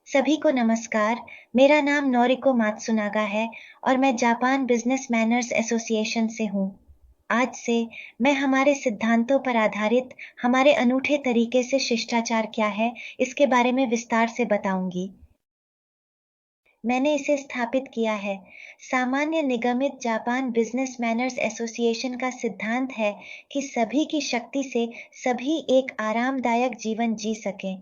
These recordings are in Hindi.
सभी को नमस्कार। मेरा नाम नोरिको मात्सुनागा है और मैं जापान बिजनेस मैनर्स एसोसिएशन से हूँ। आज से मैं हमारे सिद्धांतों पर आधारित हमारे अनूठे तरीके से शिष्टाचार क्या है, इसके बारे में विस्तार से बताऊंगी। मैंने इसे स्थापित किया है। सामान्य निगमित जापान बिजनेस मैनर्स एसोसिएशन का सिद्धांत है कि सभी की शक्ति से सभी एक आरामदायक जीवन जी सकें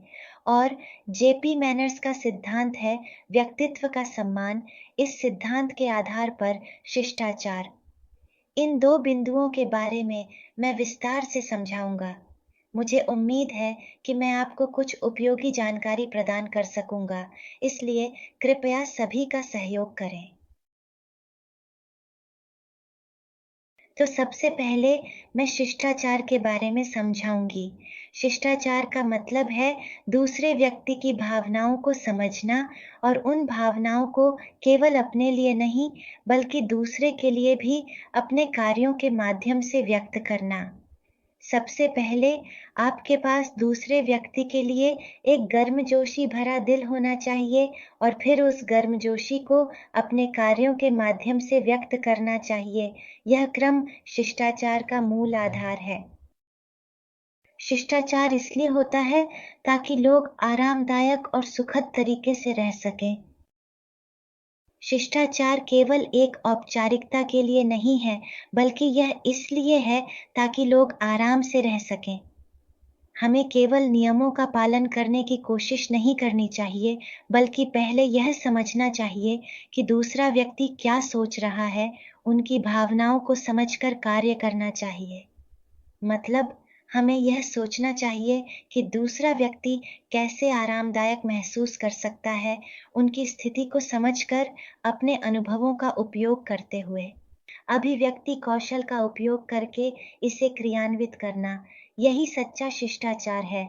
और जेपी मैनर्स का सिद्धांत है व्यक्तित्व का सम्मान। इस सिद्धांत के आधार पर शिष्टाचार। इन दो बिंदुओं के बारे में मैं विस्तार से समझाऊंगा। मुझे उम्मीद है कि मैं आपको कुछ उपयोगी जानकारी प्रदान कर सकूंगा, इसलिए कृपया सभी का सहयोग करें। तो सबसे पहले मैं शिष्टाचार के बारे में समझाऊंगी। शिष्टाचार का मतलब है दूसरे व्यक्ति की भावनाओं को समझना और उन भावनाओं को केवल अपने लिए नहीं, बल्कि दूसरे के लिए भी अपने कार्यों के माध्यम से व्यक्त करना। सबसे पहले आपके पास दूसरे व्यक्ति के लिए एक गर्मजोशी भरा दिल होना चाहिए और फिर उस गर्मजोशी को अपने कार्यों के माध्यम से व्यक्त करना चाहिए। यह क्रम शिष्टाचार का मूल आधार है। शिष्टाचार इसलिए होता है ताकि लोग आरामदायक और सुखद तरीके से रह सकें। शिष्टाचार केवल एक औपचारिकता के लिए नहीं है, बल्कि यह इसलिए है ताकि लोग आराम से रह सकें। हमें केवल नियमों का पालन करने की कोशिश नहीं करनी चाहिए, बल्कि पहले यह समझना चाहिए कि दूसरा व्यक्ति क्या सोच रहा है। उनकी भावनाओं को समझकर कार्य करना चाहिए। मतलब हमें यह सोचना चाहिए कि दूसरा व्यक्ति कैसे आरामदायक महसूस कर सकता है, उनकी स्थिति को समझकर अपने अनुभवों का उपयोग करते हुए। अभिव्यक्ति कौशल का उपयोग करके इसे क्रियान्वित करना, यही सच्चा शिष्टाचार है।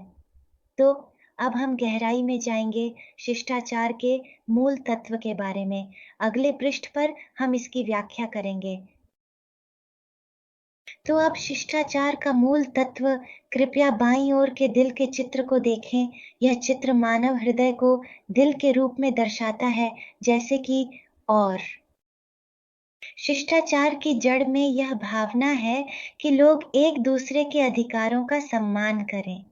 तो अब हम गहराई में जाएंगे शिष्टाचार के मूल तत्व के बारे में। अगले पृष्ठ पर हम इसकी व्याख्या करेंगे। तो अब शिष्टाचार का मूल तत्व, कृपया बाईं ओर के दिल के चित्र को देखें। यह चित्र मानव हृदय को दिल के रूप में दर्शाता है, जैसे कि और शिष्टाचार की जड़ में यह भावना है कि लोग एक दूसरे के अधिकारों का सम्मान करें।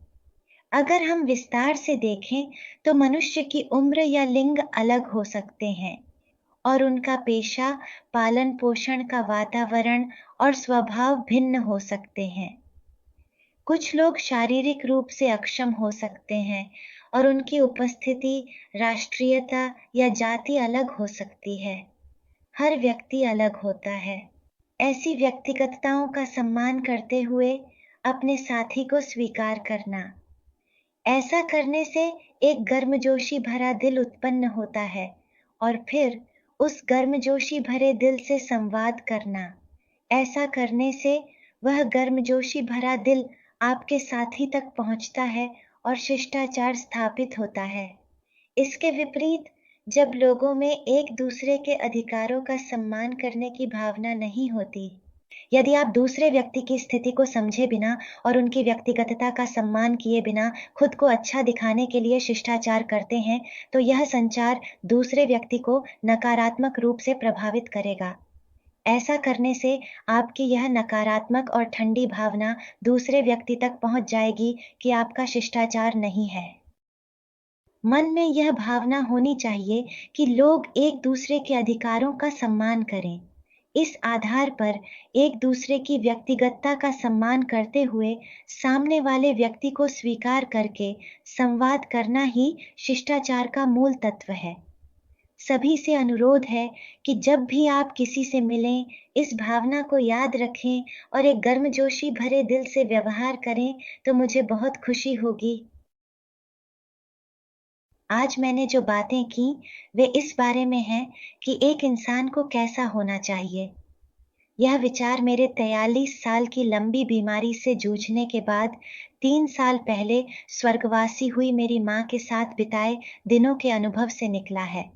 अगर हम विस्तार से देखें तो मनुष्य की उम्र या लिंग अलग हो सकते हैं और उनका पेशा, पालन पोषण का वातावरण और स्वभाव भिन्न हो सकते हैं। कुछ लोग शारीरिक रूप से अक्षम हो सकते हैं और उनकी उपस्थिति, राष्ट्रीयता या जाति अलग हो सकती है। हर व्यक्ति अलग होता है। ऐसी व्यक्तिगतताओं का सम्मान करते हुए अपने साथी को स्वीकार करना। ऐसा करने से एक गर्मजोशी भरा दिल उत्पन्न होता है और फिर उस गर्मजोशी भरे दिल से संवाद करना। ऐसा करने से वह गर्मजोशी भरा दिल आपके साथी तक पहुंचता है और शिष्टाचार स्थापित होता है। इसके विपरीत, जब लोगों में एक दूसरे के अधिकारों का सम्मान करने की भावना नहीं होती, यदि आप दूसरे व्यक्ति की स्थिति को समझे बिना और उनकी व्यक्तिगतता का सम्मान किए बिना खुद को अच्छा दिखाने के लिए शिष्टाचार करते हैं, तो यह संचार दूसरे व्यक्ति को नकारात्मक रूप से प्रभावित करेगा। ऐसा करने से आपकी यह नकारात्मक और ठंडी भावना दूसरे व्यक्ति तक पहुंच जाएगी कि आपका शिष्टाचार नहीं है। मन में यह भावना होनी चाहिए कि लोग एक दूसरे के अधिकारों का सम्मान करें। इस आधार पर एक दूसरे की व्यक्तिगतता का सम्मान करते हुए सामने वाले व्यक्ति को स्वीकार करके संवाद करना ही शिष्टाचार का मूल तत्व है। सभी से अनुरोध है कि जब भी आप किसी से मिलें, इस भावना को याद रखें और एक गर्मजोशी भरे दिल से व्यवहार करें, तो मुझे बहुत खुशी होगी। आज मैंने जो बातें की, वे इस बारे में हैं कि एक इंसान को कैसा होना चाहिए। यह विचार मेरे 43 साल की लंबी बीमारी से जूझने के बाद 3 साल पहले स्वर्गवासी हुई मेरी माँ के साथ बिताए दिनों के अनुभव से निकला है।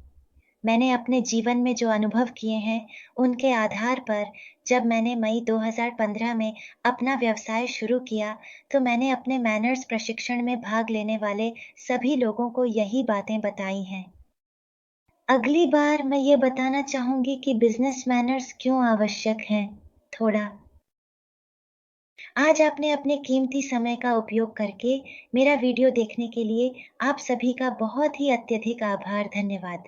मैंने अपने जीवन में जो अनुभव किए हैं, उनके आधार पर जब मैंने मई 2015 में अपना व्यवसाय शुरू किया, तो मैंने अपने मैनर्स प्रशिक्षण में भाग लेने वाले सभी लोगों को यही बातें बताई हैं। अगली बार मैं ये बताना चाहूँगी कि बिज़नेस मैनर्स क्यों आवश्यक हैं, थोड़ा। आज आपने अपने कीमती समय का उपयोग करके मेरा वीडियो देखने के लिए आप सभी का बहुत ही अत्यधिक आभार, धन्यवाद।